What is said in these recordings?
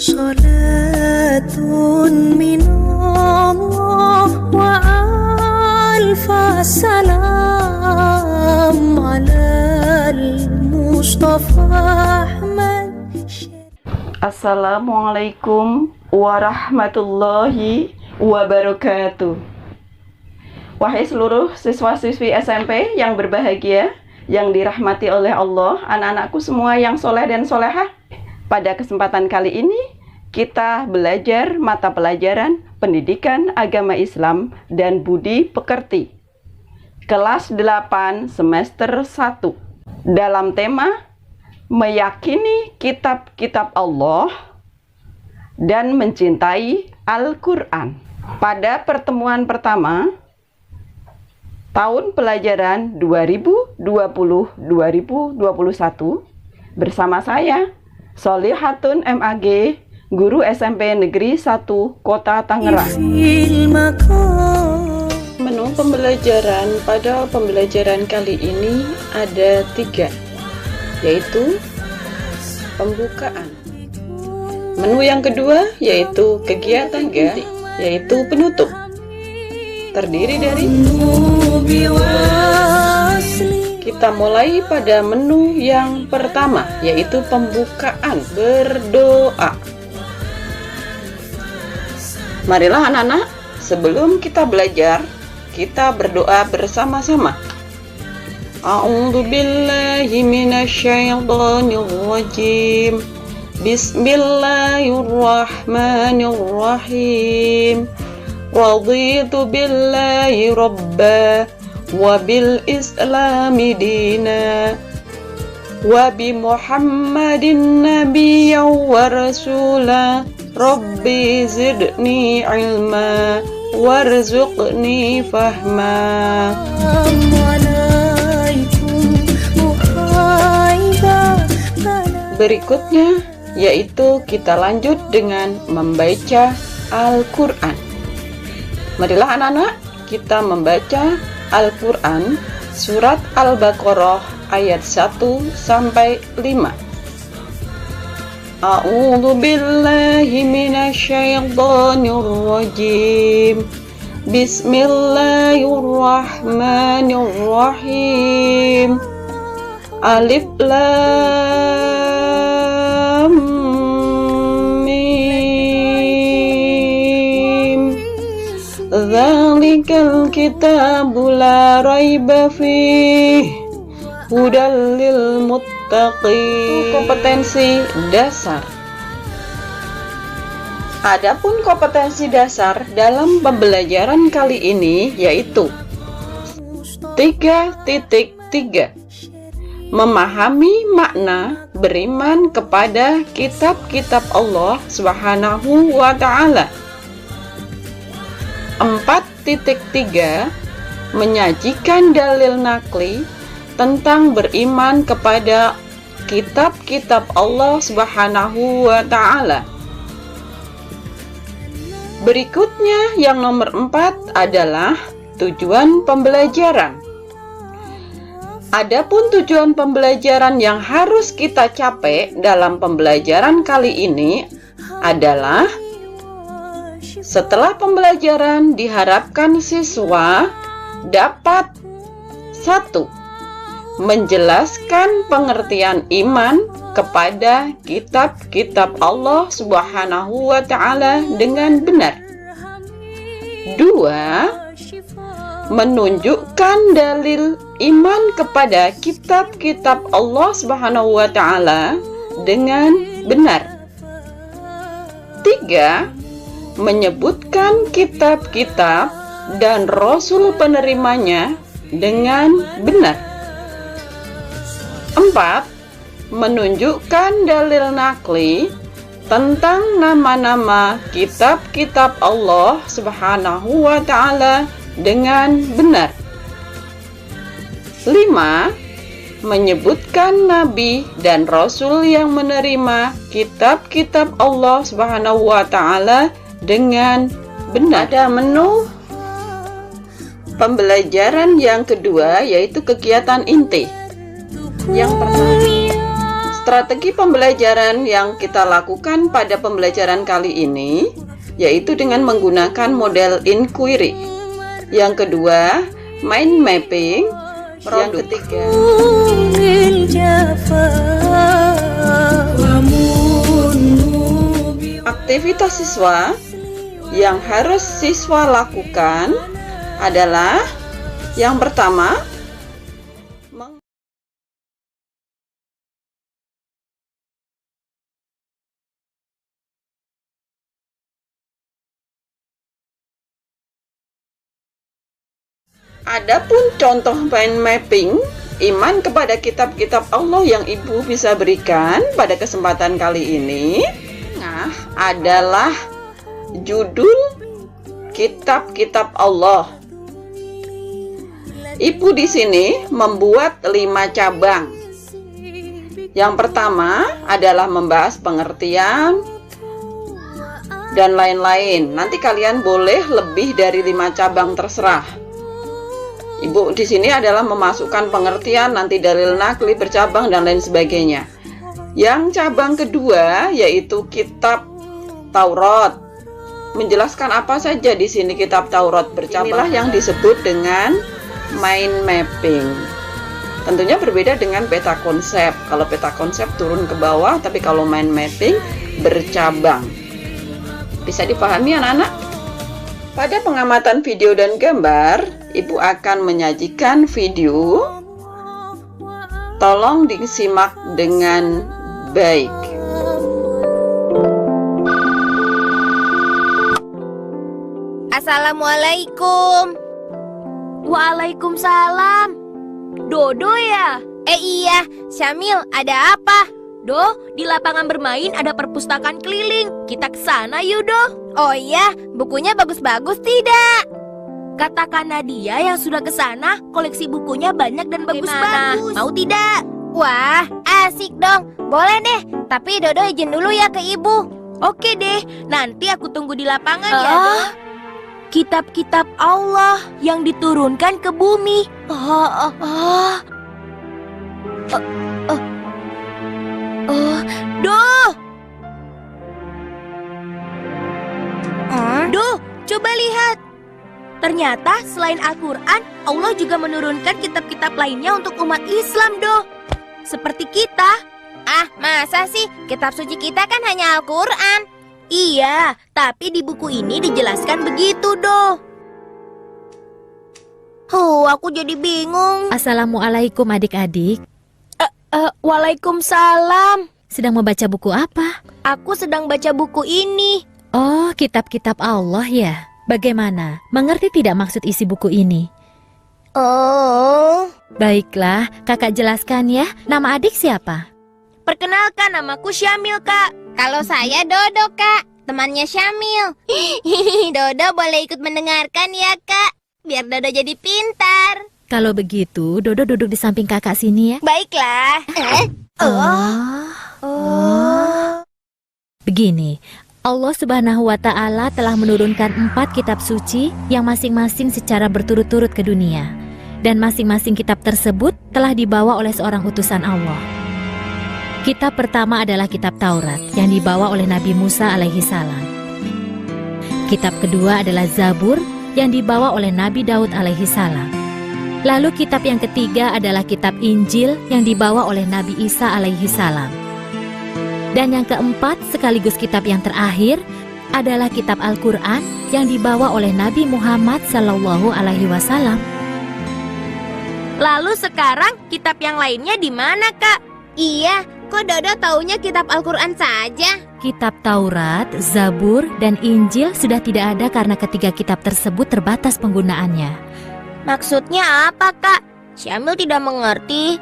صلاة من الله وألف سلام على المصطفى أحمد. Assalamualaikum warahmatullahi wabarakatuh. Wahai seluruh siswa-siswi SMP yang berbahagia, yang dirahmati oleh Allah, anak-anakku semua yang soleh dan solehah. Pada kesempatan kali ini, kita belajar mata pelajaran Pendidikan Agama Islam dan Budi Pekerti. Kelas 8 semester 1. Dalam tema meyakini kitab-kitab Allah dan mencintai Al-Quran. Pada pertemuan pertama, tahun pelajaran 2020-2021, bersama saya, Solihatun MAG, guru SMP Negeri 1 Kota Tangerang. Menu pembelajaran pada pembelajaran kali ini ada 3, yaitu pembukaan. Menu yang kedua yaitu kegiatan inti, yaitu penutup. Terdiri dari kita mulai pada menu yang pertama, yaitu pembukaan, berdoa. Marilah anak-anak, sebelum kita belajar, kita berdoa bersama-sama. A'udzu billahi minasyaitonir rajim. Bismillahirrahmanirrahim. Raditu billahi rabba wa bil islami dina wa bi muhammadin nabiyyan wa rasula. Rabbi zidni ilma warzuqni fahma. Berikutnya yaitu kita lanjut dengan membaca Al-Quran. Marilah anak-anak, kita membaca Al-Quran surat Al-Baqarah ayat 1 sampai 5. A'udzu billahi minasyaitonir rajim. Bismillahirrahmanirrahim. Alif lam mim. Dzalikal kitabu la raiba fihi hudal lil muttaqin. Kompetensi dasar. Adapun kompetensi dasar dalam pembelajaran kali ini yaitu 3.3. Memahami makna beriman kepada kitab-kitab Allah Subhanahu wa ta'ala. 4.3. Menyajikan dalil nakli tentang beriman kepada kitab-kitab Allah Subhanahu wa ta'ala. Berikutnya yang nomor 4 adalah tujuan pembelajaran. Adapun tujuan pembelajaran yang harus kita capai dalam pembelajaran kali ini adalah setelah pembelajaran diharapkan siswa dapat 1. Menjelaskan pengertian iman kepada kitab-kitab Allah Subhanahu wa ta'ala dengan benar. 2. Menunjukkan dalil iman kepada kitab-kitab Allah Subhanahu wa ta'ala dengan benar. 3. Menyebutkan kitab-kitab dan rasul penerimanya dengan benar. 4. Menunjukkan dalil nakli tentang nama-nama kitab-kitab Allah Subhanahu wa ta'ala dengan benar. 5. Menyebutkan nabi dan rasul yang menerima kitab-kitab Allah Subhanahu wa ta'ala dengan benar. Ada menu pembelajaran yang kedua yaitu kegiatan inti. Yang pertama, Strategi pembelajaran yang kita lakukan pada pembelajaran kali ini yaitu dengan menggunakan model inquiry. Yang kedua, mind mapping. Yang ketiga, aktivitas siswa yang harus siswa lakukan adalah yang pertama, adapun contoh mind mapping iman kepada kitab-kitab Allah yang ibu bisa berikan pada kesempatan kali ini adalah judul kitab-kitab Allah. Ibu di sini membuat 5 cabang. Yang pertama adalah membahas pengertian dan lain-lain. Nanti kalian boleh lebih dari 5 cabang, terserah. Ibu di sini adalah memasukkan pengertian, nanti dalil nakli, bercabang dan lain sebagainya. Yang cabang kedua yaitu kitab Taurat. Menjelaskan apa saja di sini kitab Taurat bercabang. Inilah yang disebut dengan mind mapping. Tentunya berbeda dengan peta konsep. Kalau peta konsep turun ke bawah, tapi kalau mind mapping bercabang. Bisa dipahami anak-anak? Pada pengamatan video dan gambar, ibu akan menyajikan video. Tolong disimak dengan baik. Assalamualaikum. Waalaikumsalam. Dodo ya? Iya, Syamil, ada apa? Do, di lapangan bermain ada perpustakaan keliling. Kita ke sana yuk, Do. Oh iya, bukunya bagus-bagus tidak? Katakan Nadia yang sudah ke sana, koleksi bukunya banyak dan bagus-bagus. Mau tidak? Wah, asik dong. Boleh deh, tapi Dodo izin dulu ya ke ibu. Oke deh, nanti aku tunggu di lapangan ya, Do. Kitab-kitab Allah yang diturunkan ke bumi. Do! Do, coba lihat. Ternyata selain Al-Quran, Allah juga menurunkan kitab-kitab lainnya untuk umat Islam, Do. Seperti kita. Ah, masa sih? Kitab suci kita kan hanya Al-Quran. Iya, tapi di buku ini dijelaskan begitu, Do. Aku jadi bingung. Assalamualaikum adik-adik. Waalaikumsalam. Sedang membaca buku apa? Aku sedang baca buku ini. Oh, kitab-kitab Allah ya. Bagaimana? Mengerti tidak maksud isi buku ini? Oh. Baiklah, kakak jelaskan ya. Nama adik siapa? Perkenalkan, namaku Syamil, Kak. Kalau saya Dodo, Kak. Temannya Syamil. Dodo boleh ikut mendengarkan ya, Kak. Biar Dodo jadi pintar. Kalau begitu, Dodo duduk di samping kakak sini ya. Baiklah. Begini, Allah Subhanahu wa Ta'ala telah menurunkan 4 kitab suci yang masing-masing secara berturut-turut ke dunia. Dan masing-masing kitab tersebut telah dibawa oleh seorang utusan Allah. Kitab pertama adalah kitab Taurat yang dibawa oleh Nabi Musa alaihi salam. Kitab kedua adalah Zabur yang dibawa oleh Nabi Daud alaihi salam. Lalu kitab yang ketiga adalah kitab Injil yang dibawa oleh Nabi Isa alaihi salam. Dan yang keempat sekaligus kitab yang terakhir adalah kitab Al-Quran yang dibawa oleh Nabi Muhammad sallallahu alaihi wasallam. Lalu sekarang kitab yang lainnya di mana, Kak? Iya, kok Dodo taunya kitab Al-Quran saja? Kitab Taurat, Zabur, dan Injil sudah tidak ada karena ketiga kitab tersebut terbatas penggunaannya. Maksudnya apa, Kak? Syamil tidak mengerti.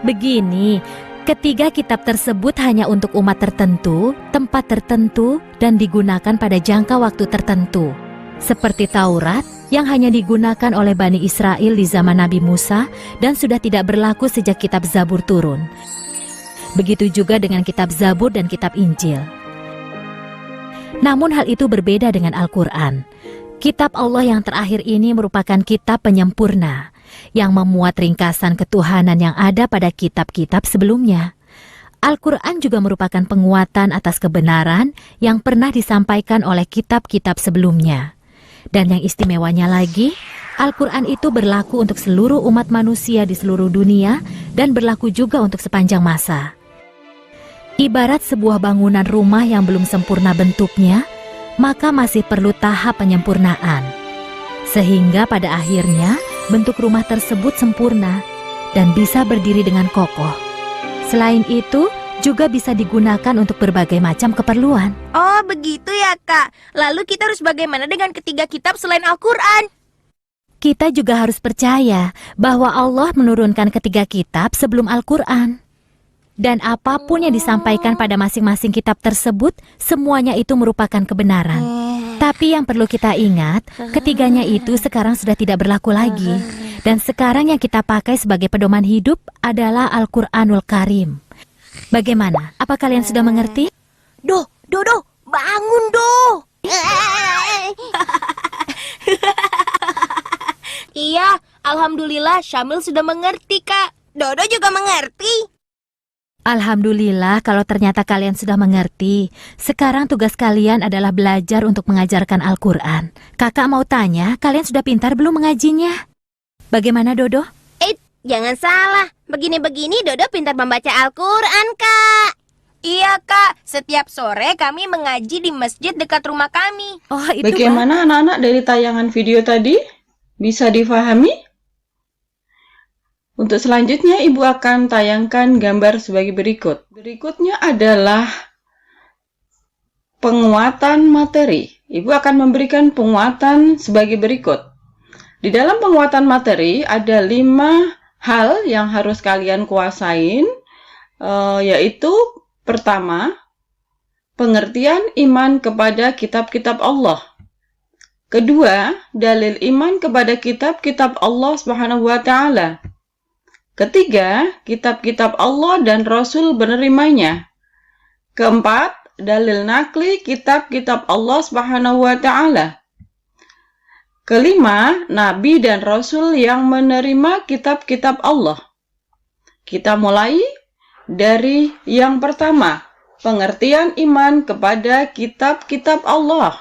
Begini, ketiga kitab tersebut hanya untuk umat tertentu, tempat tertentu, dan digunakan pada jangka waktu tertentu. Seperti Taurat yang hanya digunakan oleh Bani Israel di zaman Nabi Musa dan sudah tidak berlaku sejak kitab Zabur turun. Begitu juga dengan kitab Zabur dan kitab Injil. Namun hal itu berbeda dengan Al-Quran. Kitab Allah yang terakhir ini merupakan kitab penyempurna yang memuat ringkasan ketuhanan yang ada pada kitab-kitab sebelumnya. Al-Quran juga merupakan penguatan atas kebenaran yang pernah disampaikan oleh kitab-kitab sebelumnya. Dan yang istimewanya lagi, Al-Quran itu berlaku untuk seluruh umat manusia di seluruh dunia dan berlaku juga untuk sepanjang masa. Ibarat sebuah bangunan rumah yang belum sempurna bentuknya, maka masih perlu tahap penyempurnaan. Sehingga pada akhirnya bentuk rumah tersebut sempurna dan bisa berdiri dengan kokoh. Selain itu, juga bisa digunakan untuk berbagai macam keperluan. Oh, begitu ya, Kak. Lalu kita harus bagaimana dengan ketiga kitab selain Al-Quran? Kita juga harus percaya bahwa Allah menurunkan ketiga kitab sebelum Al-Quran. Dan apapun yang disampaikan pada masing-masing kitab tersebut, semuanya itu merupakan kebenaran. Tapi yang perlu kita ingat, ketiganya itu sekarang sudah tidak berlaku lagi. Dan sekarang yang kita pakai sebagai pedoman hidup adalah Al-Quranul Karim. Bagaimana? Apa kalian sudah mengerti? Doh, bangun Doh. Iya, alhamdulillah Syamil sudah mengerti, Kak. Dodo juga mengerti. Alhamdulillah kalau ternyata kalian sudah mengerti. Sekarang tugas kalian adalah belajar untuk mengajarkan Al-Quran. Kakak mau tanya, kalian sudah pintar belum mengajinya? Bagaimana Dodo? Jangan salah, begini-begini Dodo pintar membaca Al-Quran, Kak. Iya, Kak. Setiap sore kami mengaji di masjid dekat rumah kami. Oh, itu Bagaimana anak-anak dari tayangan video tadi? Bisa difahami? Untuk selanjutnya, Ibu akan tayangkan gambar sebagai berikut. Berikutnya adalah penguatan materi. Ibu akan memberikan penguatan sebagai berikut. Di dalam penguatan materi ada 5 hal yang harus kalian kuasain, yaitu pertama, pengertian iman kepada kitab-kitab Allah. Kedua, dalil iman kepada kitab-kitab Allah Subhanahu wa Ta'ala. Ketiga, kitab-kitab Allah dan Rasul menerimanya. Keempat, dalil nakli kitab-kitab Allah Subhanahu wa Ta'ala. Kelima, Nabi dan Rasul yang menerima kitab-kitab Allah. Kita mulai dari yang pertama, pengertian iman kepada kitab-kitab Allah.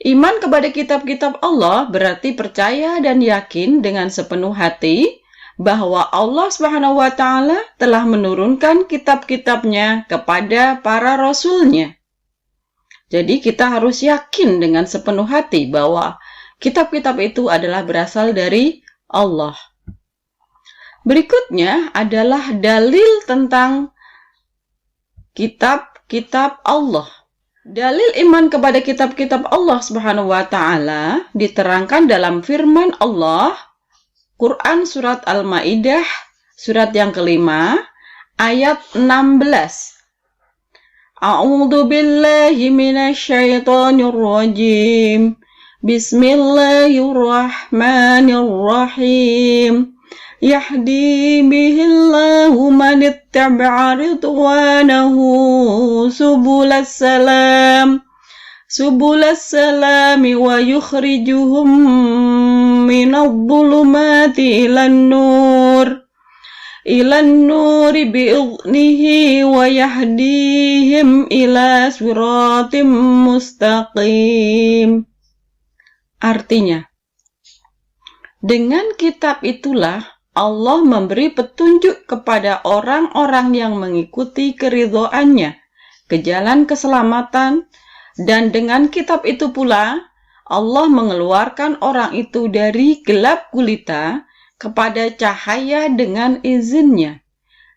Iman kepada kitab-kitab Allah berarti percaya dan yakin dengan sepenuh hati bahwa Allah Subhanahu wa Ta'ala telah menurunkan kitab-kitabnya kepada para rasulnya. Jadi kita harus yakin dengan sepenuh hati bahwa kitab-kitab itu adalah berasal dari Allah. Berikutnya adalah dalil tentang kitab-kitab Allah. Dalil iman kepada kitab-kitab Allah Subhanahu wa Ta'ala diterangkan dalam firman Allah, Quran Surat Al-Ma'idah, surat yang kelima, ayat 16. A'udzu billahi minasyaitonir rajim. Bismillahirrahmanirrahim. Yahdi bihillahu man ittaba'a ridwanahu subulas salami wa yukhrijuhum minadh-dhulumati ilan nuri bi'idhnihi wa yahdihim ila siratim mustaqim. Artinya, dengan kitab itulah Allah memberi petunjuk kepada orang-orang yang mengikuti keridhoannya ke jalan keselamatan, dan dengan kitab itu pula Allah mengeluarkan orang itu dari gelap gulita kepada cahaya dengan izinnya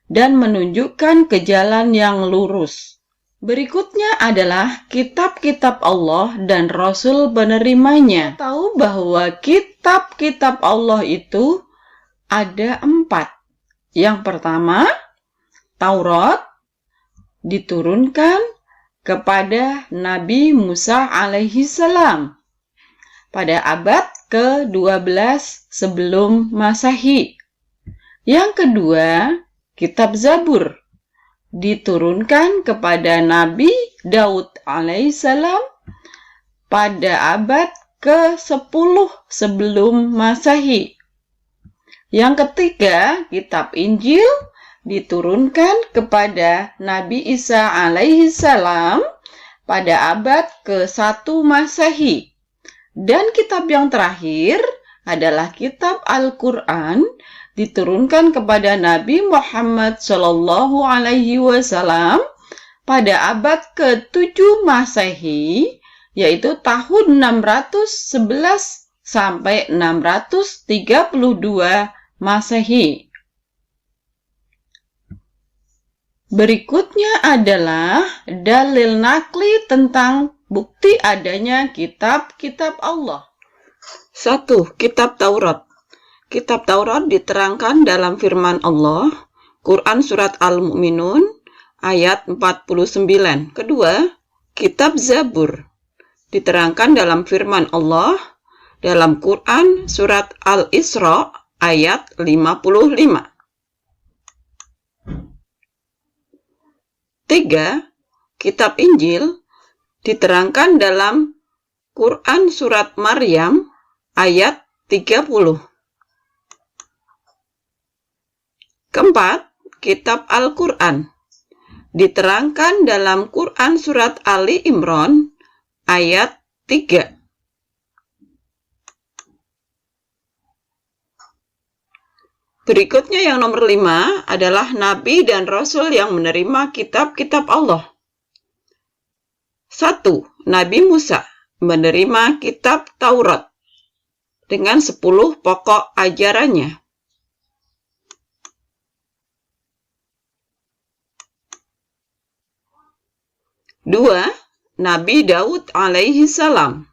dan menunjukkan ke jalan yang lurus. Berikutnya adalah kitab-kitab Allah dan Rasul penerimanya. Kita tahu bahwa kitab-kitab Allah itu ada 4. Yang pertama, Taurat diturunkan kepada Nabi Musa alaihi salam pada abad ke-12 sebelum Masehi. Yang kedua, kitab Zabur diturunkan kepada Nabi Daud alaihissalam pada abad ke-10 sebelum Masehi. Yang ketiga, kitab Injil diturunkan kepada Nabi Isa alaihi salam pada abad ke-1 Masehi. Dan kitab yang terakhir adalah kitab Al-Quran, diturunkan kepada Nabi Muhammad Shallallahu Alaihi Wasallam pada abad ke-7 Masehi, yaitu tahun 611 sampai 632 Masehi. Berikutnya adalah dalil nakli tentang bukti adanya kitab-kitab Allah. 1. Kitab Taurat. Kitab Taurat diterangkan dalam firman Allah, Quran Surat Al-Mu'minun, ayat 49. Kedua, Kitab Zabur. Diterangkan dalam firman Allah, dalam Quran Surat Al-Isra, ayat 55. 3. Kitab Injil diterangkan dalam Quran Surat Maryam ayat 30. Keempat, Kitab Al-Quran diterangkan dalam Quran Surat Ali Imran ayat 3. Berikutnya yang nomor 5 adalah Nabi dan Rasul yang menerima kitab-kitab Allah. 1. Nabi Musa menerima kitab Taurat dengan 10 pokok ajarannya. 2. Nabi Daud alaihi salam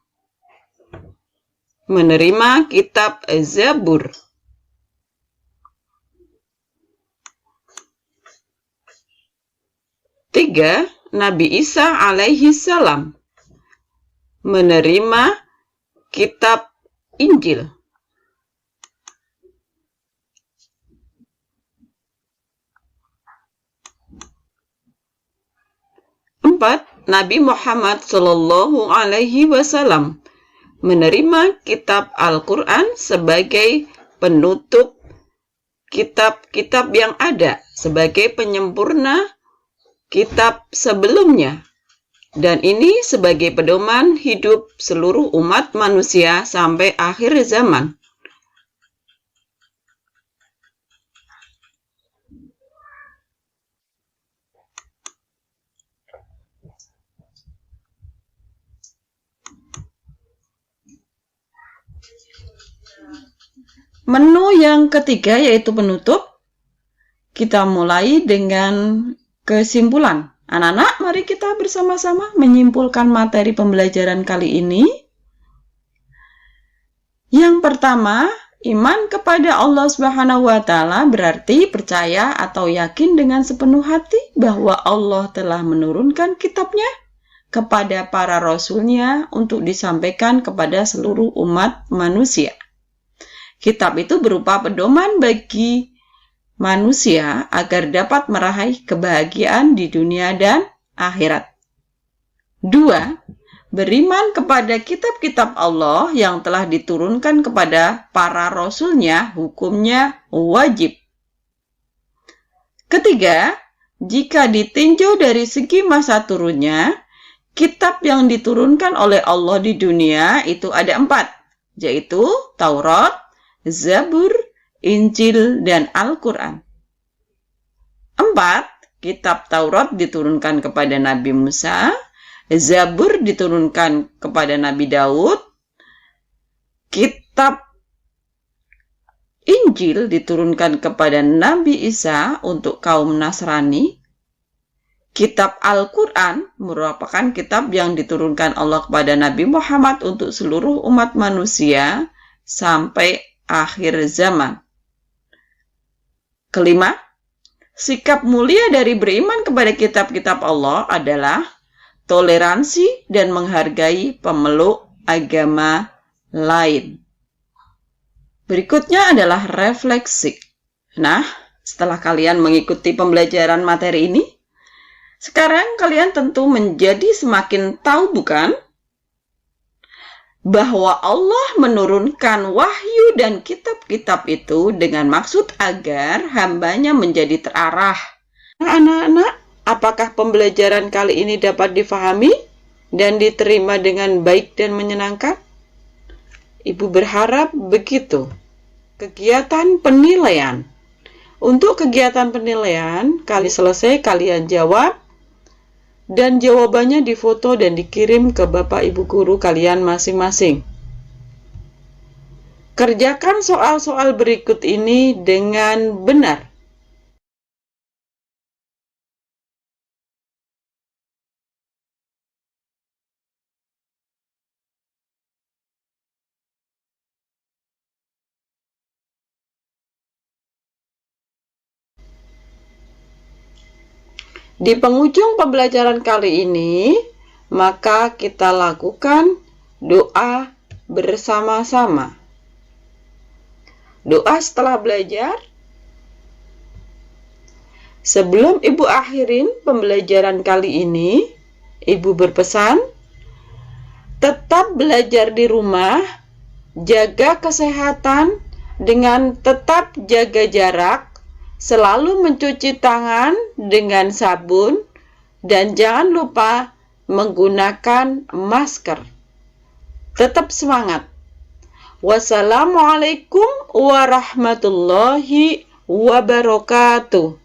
menerima kitab Zabur. 3. Nabi Isa alaihi salam menerima kitab Injil. 4. Nabi Muhammad Shallallahu Alaihi Wasallam menerima kitab Al-Quran sebagai penutup kitab-kitab yang ada, sebagai penyempurna kitab sebelumnya, dan ini sebagai pedoman hidup seluruh umat manusia sampai akhir zaman. Menu yang ketiga yaitu penutup. Kita mulai dengan kesimpulan. Anak-anak, mari kita bersama-sama menyimpulkan materi pembelajaran kali ini. Yang pertama, iman kepada Allah Subhanahu wa Ta'ala berarti percaya atau yakin dengan sepenuh hati bahwa Allah telah menurunkan kitabnya kepada para rasulnya untuk disampaikan kepada seluruh umat manusia. Kitab itu berupa pedoman bagi manusia agar dapat meraih kebahagiaan di dunia dan akhirat. 2. Beriman kepada kitab-kitab Allah yang telah diturunkan kepada para rasulnya, hukumnya wajib. Ketiga, jika ditinjau dari segi masa turunnya, kitab yang diturunkan oleh Allah di dunia itu ada 4, yaitu Taurat, Zabur, Injil, dan Al-Quran. 4. Kitab Taurat diturunkan kepada Nabi Musa, Zabur diturunkan kepada Nabi Daud, Kitab Injil diturunkan kepada Nabi Isa untuk kaum Nasrani. Kitab Al-Quran merupakan kitab yang diturunkan Allah kepada Nabi Muhammad untuk seluruh umat manusia sampai akhir zaman. Kelima, sikap mulia dari beriman kepada kitab-kitab Allah adalah toleransi dan menghargai pemeluk agama lain. Berikutnya adalah refleksi. Nah, setelah kalian mengikuti pembelajaran materi ini, sekarang kalian tentu menjadi semakin tahu, bukan? bahwa Allah menurunkan wahyu dan kitab-kitab itu dengan maksud agar hambanya menjadi terarah. Anak-anak, apakah pembelajaran kali ini dapat difahami dan diterima dengan baik dan menyenangkan? Ibu berharap begitu. Kegiatan penilaian. Untuk kegiatan penilaian, kali selesai kalian jawab dan jawabannya difoto dan dikirim ke Bapak Ibu guru kalian masing-masing. Kerjakan soal-soal berikut ini dengan benar. Di penghujung pembelajaran kali ini, maka kita lakukan doa bersama-sama. Doa setelah belajar. Sebelum Ibu akhirin pembelajaran kali ini, Ibu berpesan, tetap belajar di rumah, jaga kesehatan dengan tetap jaga jarak, selalu mencuci tangan dengan sabun, dan jangan lupa menggunakan masker. Tetap semangat. Wassalamualaikum warahmatullahi wabarakatuh.